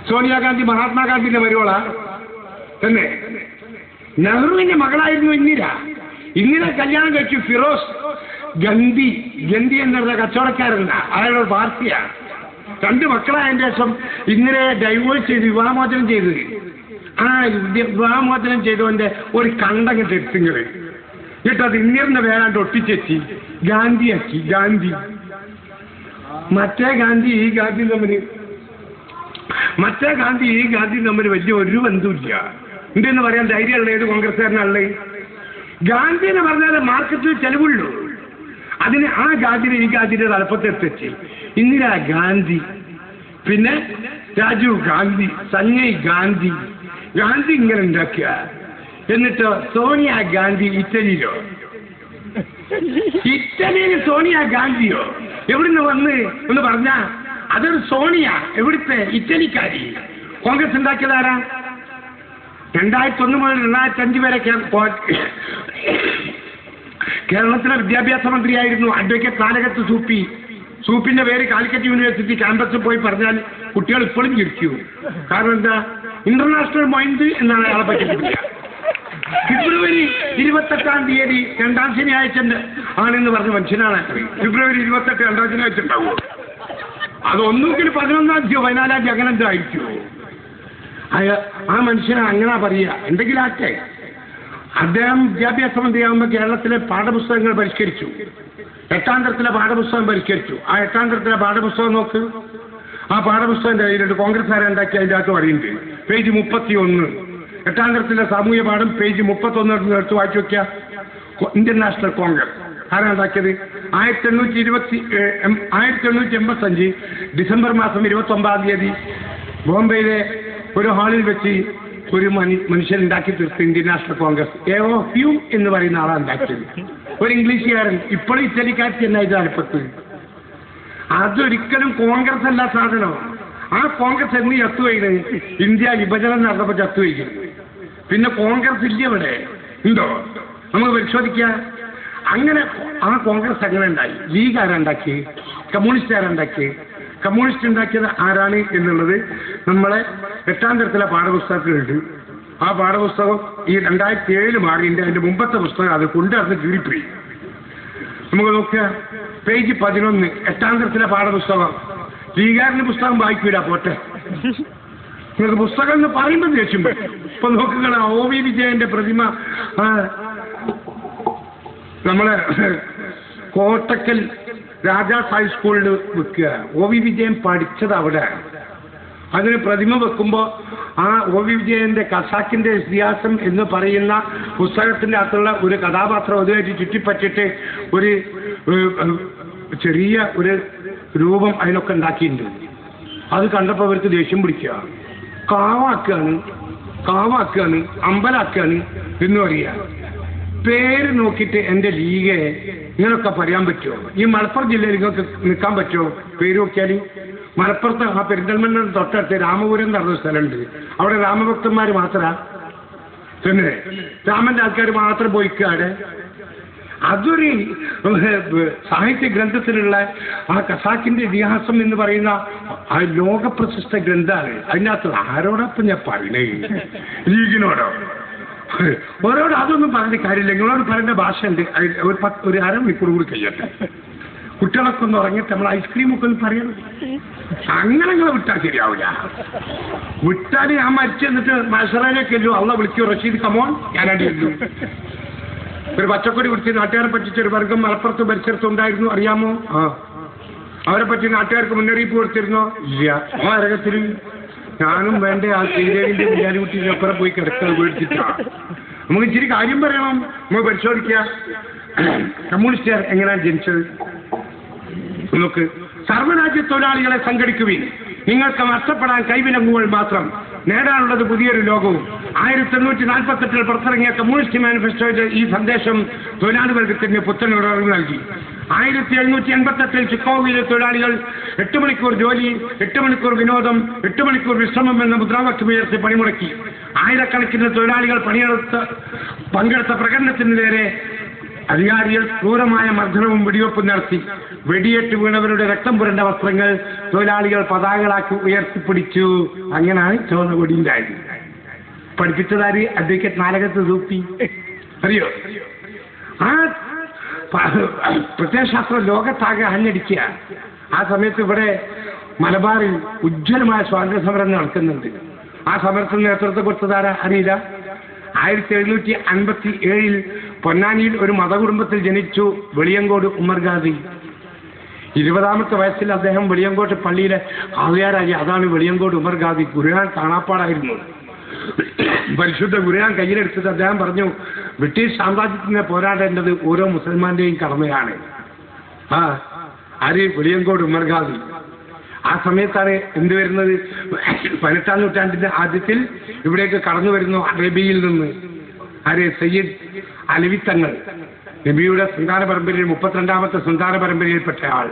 സോണിയാഗാന്ധി മഹാത്മാഗാന്ധിന്റെ മരുവള തന്നെ. നെഹ്റുവിന്റെ മകളായിരുന്നു ഇന്ദിര. ഇന്ദിര കല്യാണം കഴിച്ചു ഫിറോസ് ഗന്ധി. ഗന്ധി എന്നുള്ള കച്ചവടക്കാരല്ല, അയാളുടെ പാർട്ടിയാണ്. 2 മക്കളായതിനു ശേഷം ഇന്ദിരയെ ഡൈവോഴ്സ് ചെയ്ത് വിവാഹമോചനം ചെയ്ത്. ആ വിവാഹമോചനം ചെയ്തവന്റെ ഒരു കണ്ടങ്ങ് തെറ്റുങ്ങള് എന്നിട്ട് അത് ഇന്ദിരന്റെ പേരാണ്ട് ഒട്ടിച്ചെത്തി ഗാന്ധിയാക്കി. ഗാന്ധി മറ്റേ ഗാന്ധി ഈ ഗാന്ധി തമ്മിൽ വലിയ ഒരു ബന്ധമില്ല. എന്തെന്ന് പറയാൻ ധൈര്യമുള്ള ഏത് കോൺഗ്രസ്സുകാരനാണുള്ളത്? ഗാന്ധി എന്ന് പറഞ്ഞാൽ മാർക്കറ്റിൽ ചെലവുള്ളൂ. അതിന് ആ ഗാന്ധിനെ ഈ ഗാന്ധിയുടെ തലപ്പത്തെത്തിച്ച് ഇന്ദിരാ ഗാന്ധി, പിന്നെ രാജീവ് ഗാന്ധി, സഞ്ജയ് ഗാന്ധി. ഗാന്ധി ഇങ്ങനെ ഉണ്ടാക്കുക. എന്നിട്ട് സോണിയാ ഗാന്ധി ഇറ്റലിയിലോ? ഇറ്റലിയിൽ സോണിയാ ഗാന്ധിയോ എവിടുന്ന് വന്ന് എന്ന് പറഞ്ഞാ അതൊരു സോണിയ. എവിടുത്തെ? ഇറ്റലിക്കാരി. കോൺഗ്രസ് ഉണ്ടാക്കിയതാരാ? 2001 മുതൽ 2005 വരെ കേരളത്തിലെ വിദ്യാഭ്യാസ മന്ത്രിയായിരുന്നു അഡ്വക്കേറ്റ് നാലകത്ത് സൂപ്പി. സൂപ്പിന്റെ പേര് കാലിക്കറ്റ് യൂണിവേഴ്സിറ്റി ക്യാമ്പസിൽ പോയി പറഞ്ഞാൽ കുട്ടികൾ ഇപ്പോഴും ചിരിക്കൂ. കാരണം എന്താ? ഇന്റർനാഷണൽ മൈൻഡ് എന്നാണ് അയാളെ പറ്റിയിട്ടില്ല. ഫെബ്രുവരി 28 തീയതി 2ാം ശനിയാഴ്ച ആണെന്ന് പറഞ്ഞ മനുഷ്യനാണ്. ഫെബ്രുവരി 28 2ാം ശനിയാഴ്ച ഉണ്ടാവുമോ? അതൊന്നുകിൽ 11-ാം തീയതി 14-ാം തീയതി അങ്ങനെ എന്തായിരിക്കുമോ? ആ മനുഷ്യനെ അങ്ങനെ പറയുക. എന്തെങ്കിലും ആട്ടെ. അദ്ദേഹം വിദ്യാഭ്യാസ മന്ത്രിയാകുമ്പോൾ കേരളത്തിലെ പാഠപുസ്തകങ്ങൾ പരിഷ്കരിച്ചു. 8ാം തരത്തിലെ പാഠപുസ്തകം പരിഷ്കരിച്ചു. ആ 8ാം തരത്തിലെ പാഠപുസ്തകം നോക്ക്. ആ പാഠപുസ്തകത്തിന്റെ കയ്യിലുണ്ട്. കോൺഗ്രസ്സുകാരെ ഉണ്ടാക്കി അതിൻ്റെ അകത്ത് പറയുന്നുണ്ട്. പേജ് 31. 8ാം തരത്തിലെ സാമൂഹ്യ പാഠം പേജ് 31 എടുത്ത് വായിച്ചു നോക്കിയ ഇന്ത്യൻ നാഷണൽ കോൺഗ്രസ് ആരാണ്ടാക്കിയത്? 1885 ഡിസംബർ മാസം 29-ാം തീയതി ബോംബെയിലെ ഒരു ഹാളിൽ വെച്ച് ഒരു മനുഷ്യനുണ്ടാക്കി തീർത്ത് ഇന്ത്യൻ നാഷണൽ കോൺഗ്രസ്. എവോ ഹ്യൂം എന്ന് പറയുന്ന ആളാണ് ഉണ്ടാക്കിയത്. ഒരു ഇംഗ്ലീഷുകാരൻ. ഇപ്പോഴും ഇറ്റലിക്കാർക്ക് തന്നെ ഇത് തലപ്പത്ത്. അതൊരിക്കലും കോൺഗ്രസ് അല്ല സാധനം. ആ കോൺഗ്രസ് എന്ന് ചത്തുവയ്ക്കുന്നത് ഇന്ത്യ വിഭജനം നടന്നപ്പോൾ ചത്തുവയ്ക്കുന്നത്. പിന്നെ കോൺഗ്രസ് ഇല്ല ഇവിടെ ഉണ്ടോ? നമുക്ക് പരിശോധിക്കാം. അങ്ങനെ ആ കോൺഗ്രസ് അങ്ങനെ ഉണ്ടായി. ലീഗ് ആരാണ്ടാക്കി? കമ്മ്യൂണിസ്റ്റ് ആരാണ്ടാക്കി? കമ്മ്യൂണിസ്റ്റ് ഉണ്ടാക്കിയത് ആരാണ് എന്നുള്ളത് നമ്മളെ 8ാം തരത്തിലെ പാഠപുസ്തകത്തിലുണ്ട്. ആ പാഠപുസ്തകം ഈ 2007 മാറിയിട്ട് അതിന്റെ മുമ്പത്തെ പുസ്തകം അത് കൊണ്ടുവന്ന് കീറിപ്പോയി. നമുക്ക് നോക്കുക. പേജ് 11 8ാം തരത്തിലെ പാഠപുസ്തകം. ലീഗാരന്റെ പുസ്തകം വായിക്കൂല, പോട്ടെ. നിങ്ങൾക്ക് പുസ്തകം എന്ന് പറയുമ്പോൾ ദേഷ്യം വരും. ഇപ്പൊ നോക്കുക, OV വിജയന്റെ പ്രതിമ നമ്മളെ കോട്ടക്കൽ രാജാസ് ഹൈസ്കൂളിൽ വെക്കുക. OV വിജയൻ പഠിച്ചത് അവിടെ. അതിന് പ്രതിമ വെക്കുമ്പോൾ ആ OV വിജയന്റെ ഖസാക്കിന്റെ ഇതിഹാസം എന്ന് പറയുന്ന പുസ്തകത്തിന്റെ അകത്തുള്ള ഒരു കഥാപാത്രം അതുമായിട്ട് ചുറ്റിപ്പറ്റിട്ട് ഒരു ചെറിയ ഒരു രൂപം അതിനൊക്കെ ഉണ്ടാക്കിയിട്ടുണ്ട്. അത് കണ്ടപ്പോൾ അവർക്ക് ദേഷ്യം പിടിക്കുക. കാവാക്കാണ് അമ്പലാക്കാണ് എന്ന് പറയുക. പേര് നോക്കിയിട്ട് എൻ്റെ ലീഗ് ഇങ്ങനൊക്കെ പറയാൻ പറ്റുമോ? ഈ മലപ്പുറം ജില്ലയിൽ നിങ്ങൾക്ക് നിൽക്കാൻ പറ്റുമോ? പേര് നോക്കിയാൽ മലപ്പുറത്ത് ആ പെരിന്തൽമണ്ണ തൊട്ടടുത്ത് രാമപുരം എന്ന് പറഞ്ഞ സ്ഥലമുണ്ട്. അവിടെ രാമഭക്തന്മാർ മാത്രമാണ് തന്നെ. രാമന്റെ ആൾക്കാർ മാത്രം പോയിക്കാടെ. അതൊരു സാഹിത്യ ഗ്രന്ഥത്തിലുള്ള ആ ഖസാക്കിന്റെ ഇതിഹാസം എന്ന് പറയുന്ന ആ ലോകപ്രശസ്ത ഗ്രന്ഥമാണ്. അതിനകത്ത് ആരോടൊപ്പം ഞാൻ പറയണേ? ലീഗിനോടോ? ഓരോട് അതൊന്നും പറഞ്ഞ കാര്യമില്ല. നിങ്ങളോട് പറയുന്ന ഭാഷ ഉണ്ട്. ഒരു അരമണിക്കൂർ കൂടി കഴിയട്ടെ. കുട്ടികളൊക്കെ ഒന്ന് ഉറങ്ങിയിട്ട് നമ്മൾ ഐസ്ക്രീമൊക്കെ ഒന്ന് പറയണം. അങ്ങനെ നിങ്ങൾ വിട്ടാൽ ശരിയാവില്ല. വിട്ടാൽ ഞാൻ മരിച്ചു എന്നിട്ട് മത്സരയിലേക്ക് എല്ലോ അള്ള വിളിക്കോ റഷീദ് കമോൺ ഞാനടി എല്ലു. ഒരു പച്ചക്കൊടി കുടിച്ച് നാട്ടുകാരെ പറ്റിച്ചൊരു വർഗം മലപ്പുറത്ത് പരിസരത്തുണ്ടായിരുന്നു, അറിയാമോ? അവരെ പറ്റി നാട്ടുകാർക്ക് മുന്നറിയിപ്പ് കൊടുത്തിരുന്നോ? ഇല്ല. ആ അരകത്തിൽ ഞാനും വേണ്ട ആ ശ്രീദേവിന്റെ വിദ്യാലയക്കുട്ടിയിലപ്പുറം പോയി കിടക്കാൻ പേടിച്ചിട്ടാണ്. നമുക്ക് ഇച്ചിരി കാര്യം പറയണം. നമുക്ക് പരിശോധിക്കുക. കമ്മ്യൂണിസ്റ്റുകാർ എങ്ങനെയാണ് ജനിച്ചത് നമുക്ക്. സർവ്വരാജ്യ തൊഴിലാളികളെ സംഘടിക്കുവിൻ. നിങ്ങൾക്ക് നഷ്ടപ്പെടാൻ കൈവിലങ്ങുകൾ മാത്രം. നേടാനുള്ളത് പുതിയൊരു ലോകവും. 1848 പുറത്തിറങ്ങിയ കമ്മ്യൂണിസ്റ്റ് മാനിഫെസ്റ്റോയുടെ ഈ സന്ദേശം തൊഴിലാളി വർഗത്തിന് പുത്തൻ ഉണർവ് നൽകി. 1788 ചിക്കാഗോയിലെ തൊഴിലാളികൾ 8 മണിക്കൂർ ജോലി, 8 മണിക്കൂർ വിനോദം, 8 മണിക്കൂർ വിശ്രമം എന്ന മുദ്രാവാക്യം ഉയർത്തി പണിമുടക്കി. ആയിരക്കണക്കിന് തൊഴിലാളികൾ പങ്കെടുത്ത പ്രകടനത്തിന് നേരെ അധികാരികൾ ക്രൂരമായ മർദ്ദനവും വെടിവെപ്പും നടത്തി. വെടിയേറ്റ് വീണവരുടെ രക്തം പുരണ്ട വസ്ത്രങ്ങൾ തൊഴിലാളികൾ പതാകകളാക്കി ഉയർത്തിപ്പിടിച്ചു. അങ്ങനെയാണ് ചുവന്ന കൊടിയുണ്ടായത്. പഠിപ്പിച്ചതാര്? അഡ്വക്കേറ്റ് നാലകത്ത് സൂപ്പി. അറിയോ? ആ പ്രത്യയശാസ്ത്രം ലോകത്താകെ അഞ്ഞടിക്കുക. ആ സമയത്ത് ഇവിടെ മലബാറിൽ ഉജ്ജ്വലമായ സ്വാതന്ത്ര്യ സമരം നടക്കുന്നുണ്ട്. ആ സമരത്തിന് നേതൃത്വം കൊടുത്തതാരാ അറിയില്ല? 1757 പൊന്നാനിയിൽ ഒരു മതകുടുംബത്തിൽ ജനിച്ചു വെളിയങ്കോട് ഉമ്മർ ഖാദി. 20ാമത്തെ വയസ്സിൽ അദ്ദേഹം വെളിയങ്കോട്ട് പള്ളിയിലെ ആളിയാരായി. അതാണ് വെളിയങ്കോട് ഉമ്മർ ഖാദി. ഖുർആൻ കാണാപ്പാടായിരുന്നു. പരിശുദ്ധ ഖുർആൻ കയ്യിലെടുത്തിട്ട് അദ്ദേഹം പറഞ്ഞു, ബ്രിട്ടീഷ് സാമ്രാജ്യത്തിനെ പോരാടേണ്ടത് ഓരോ മുസൽമാന്റെയും കടമയാണ്. ആര്? വെളിയങ്കോട് ഉമ്മർ ഖാദി. ആ സമയത്താണ് എന്ത് വരുന്നത്? 18ാം നൂറ്റാണ്ടിന്റെ ആദ്യത്തിൽ ഇവിടേക്ക് കടന്നു വരുന്നു അറേബ്യയിൽ നിന്ന്. ആര്? സയ്യിദ് അലവിത്തങ്ങൾ. നബിയുടെ സന്താന പരമ്പരയിൽ 32ാമത്തെ സന്താന പരമ്പരയിൽപ്പെട്ട ആൾ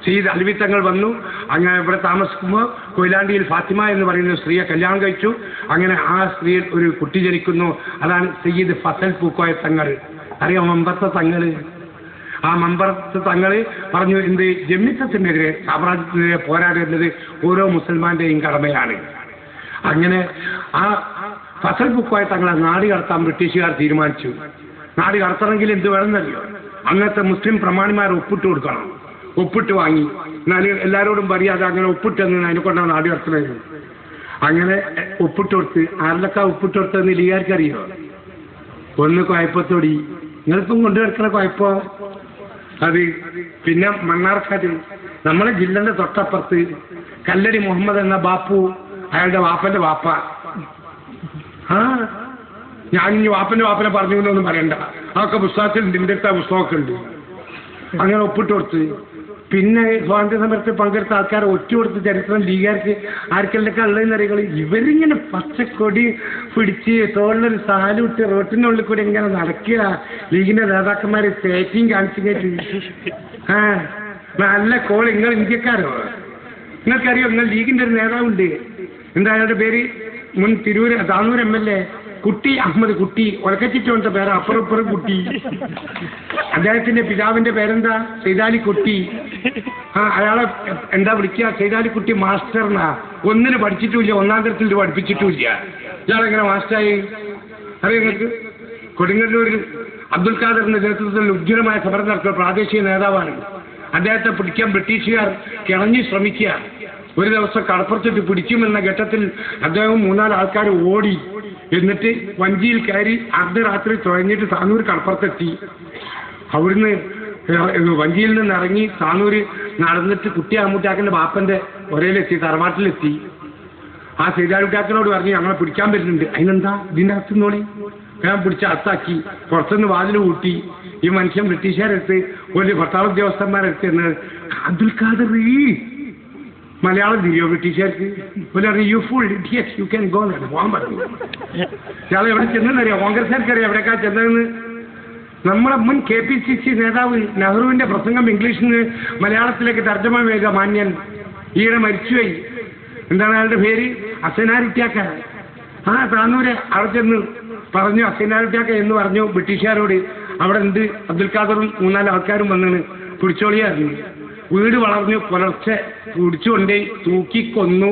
സയ്യിദ് അലവിത്തങ്ങൾ വന്നു. അങ്ങനെ ഇവിടെ താമസിക്കുമ്പോൾ കൊയിലാണ്ടിയിൽ ഫാത്തിമ എന്ന് പറയുന്ന സ്ത്രീയെ കല്യാണം കഴിച്ചു. അങ്ങനെ ആ സ്ത്രീയിൽ ഒരു കുട്ടി ജനിക്കുന്നു. അതാണ് സയ്യിദ് ഫസൽ പൂക്കോയ തങ്ങൾ. അറിയാം, മമ്പത്തെ തങ്ങൾ. ആ മമ്പറത്ത് തങ്ങൾ പറഞ്ഞു, എന്ത്? ജമ്മിത്തത്തിനെതിരെ, സാമ്രാജ്യത്തിനെതിരെ പോരാടേണ്ടത് ഓരോ മുസൽമാന്റെയും കടമയാണ്. അങ്ങനെ ആ ഫസൽ പൂക്കോയ തങ്ങളെ നാട് കടത്താൻ ബ്രിട്ടീഷുകാർ തീരുമാനിച്ചു. നാട് കടത്തണമെങ്കിൽ എന്ത് വേണമെന്നറിയോ? അന്നത്തെ മുസ്ലിം പ്രമാണിമാർ ഒപ്പിട്ട് കൊടുക്കണം. ഒപ്പിട്ട് വാങ്ങി. ഞാൻ എല്ലാവരോടും പറയാതെ അങ്ങനെ ഒപ്പിട്ടെന്ന് അതിനെക്കൊണ്ടാണ് നാട് കടത്തുന്നത്. അങ്ങനെ ഒപ്പിട്ട് കൊടുത്ത്. ആരിലൊക്കെ ഒപ്പിട്ട് കൊടുത്തതെന്ന് ലീഗാർക്കറിയോ? ഒന്ന് കുഴപ്പത്തോടി. നിങ്ങളിപ്പം കൊണ്ടു കിടക്കുന്ന കുഴപ്പം അത്. പിന്നെ മണ്ണാർക്കാട്, നമ്മളെ ജില്ലന്റെ തൊട്ടപ്പുറത്ത് കല്ലടി മുഹമ്മദ് എന്ന ബാപ്പു, അയാളുടെ വാപ്പന്റെ വാപ്പ. ഞാൻ ഇനി വാപ്പനെ പറഞ്ഞു എന്നൊന്നും പറയണ്ട. അതൊക്കെ പുസ്തകത്തിലുണ്ട്. ഇതിൻ്റെ അടുത്ത പുസ്തകമൊക്കെ ഉണ്ട്. അങ്ങനെ ഒപ്പിട്ട് കൊടുത്ത്. പിന്നെ സ്വാതന്ത്ര്യ സമരത്തിൽ പങ്കെടുത്ത ആൾക്കാരെ ഒറ്റ കൊടുത്ത് ചരിത്രം ലീഗാർക്ക് ആർക്കെല്ലൊക്കെ ഉള്ളതെന്ന് അറിയുള്ളൂ. ഇവരിങ്ങനെ പച്ചക്കൊടി പിടിച്ച് തോളിലൊരു സാലിട്ട് റോട്ടിനുള്ളിൽ കൂടി ഇങ്ങനെ നടക്കുക. ലീഗിന്റെ നേതാക്കന്മാര് സ്റ്റേറ്റിങ് കാണിച്ചിട്ട് നല്ല കോൾ. നിങ്ങൾ ഇന്ത്യക്കാരോ? നിങ്ങൾക്കറിയോ? നിങ്ങൾ ലീഗിന്റെ ഒരു നേതാവുണ്ട്. എന്താ അയാളുടെ പേര്? മുൻ താനൂർ MLA കുട്ടി അഹമ്മദ് കുട്ടി. ഒലക്കച്ചിട്ടോണ്ട പേര്. അപ്പുറം കുട്ടി. അദ്ദേഹത്തിന്റെ പിതാവിന്റെ പേരെന്താ? സൈദാലി കുട്ടി. അയാളെ എന്താ വിളിക്കുക? സൈദാലി കുട്ടി മാസ്റ്റർന്നാ. ഒന്നിന് പഠിച്ചിട്ടുമില്ല, 1ാം തരത്തിൽ പഠിപ്പിച്ചിട്ടുമില്ല. ഇയാളെങ്ങനെ മാസ്റ്ററായി? അറിയാം നിങ്ങൾക്ക്? കൊടുങ്ങല്ലൂരിൽ അബ്ദുൽ ഖാദറിന്റെ നേതൃത്വത്തിൽ ഉജ്ജ്വലമായ സമരം നടത്തുന്ന പ്രാദേശിക നേതാവാണ്. അദ്ദേഹത്തെ പിടിക്കാൻ ബ്രിട്ടീഷുകാർ കിളഞ്ഞു ശ്രമിക്കുക. ഒരു ദിവസം കടപ്പുറത്തിട്ട് പിടിക്കുമെന്ന ഘട്ടത്തിൽ അദ്ദേഹം 3-4 ആൾക്കാർ ഓടി. എന്നിട്ട് വഞ്ചിയിൽ കയറി അർദ്ധരാത്രി തുഴഞ്ഞിട്ട് താനൂർ കടപ്പുറത്തെത്തി. അവിടുന്ന് വഞ്ചിയിൽ നിന്ന് ഇറങ്ങി താനൂര് നടന്നിട്ട് കുട്ടി അമ്മൂട്ടാക്കന്റെ ബാപ്പന്റെ ഒരേലെത്തി, തറവാട്ടിലെത്തി. ആ സൈദാലുട്ടാക്കനോട് പറഞ്ഞു, ഞങ്ങളെ പിടിക്കാൻ പറ്റുന്നുണ്ട്. അതിനെന്താ? ഇതിൻ്റെ അകത്തുനിന്നോളി. ഞാൻ പിടിച്ച് അകത്താക്കി. പുറത്തുനിന്ന് വാതിൽ കൂട്ടി. ഈ മനുഷ്യൻ ബ്രിട്ടീഷുകാരെടുത്ത് ഒരു പട്ടാള ഉദ്യോഗസ്ഥന്മാരെടുത്ത് എന്ന് അബ്ദുൽ ഖാദർ മലയാളം തിരിയോ ബ്രിട്ടീഷുകാർക്ക്? You full idiot, you can go എന്ന് പോകാൻ പറഞ്ഞു. ഇയാൾ എവിടെ ചെന്നെന്നറിയാം? കോൺഗ്രസ്സുകാർക്കറിയാം എവിടേക്കാ ചെന്നതെന്ന്. നമ്മളെ മുൻ KPCC നേതാവ് നെഹ്റുവിന്റെ പ്രസംഗം ഇംഗ്ലീഷിൽ നിന്ന് മലയാളത്തിലേക്ക് തർജ്ജമ ചെയ്ത മാന്യൻ ഈയിടെ മരിച്ചുപോയി. എന്താണ് അയാളുടെ പേര്? അസനാരിറ്റാക്ക. താനൂര് അവിടെ ചെന്ന് പറഞ്ഞു, അസനാരിറ്റാക്ക എന്ന് പറഞ്ഞു ബ്രിട്ടീഷുകാരോട്. അവിടെ എന്ത്? അബ്ദുൽ ഖാദറും 3-4 ആൾക്കാരും വന്നാണ് പിടിച്ചോളിയായിരുന്നു. വീട് വളർന്നു. പുലർച്ചെ പിടിച്ചുകൊണ്ടേ തൂക്കിക്കൊന്നു.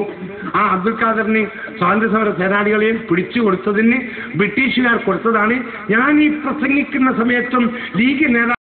ആ അബ്ദുൽ ഖാദറിന് സ്വാതന്ത്ര്യ സമര സേനാനികളെയും പിടിച്ചു കൊടുത്തതിന് ബ്രിട്ടീഷുകാർ കൊടുത്തതാണ്. ഞാൻ ഈ പ്രസംഗിക്കുന്ന സമയത്തും ലീഗ് നേതാവ്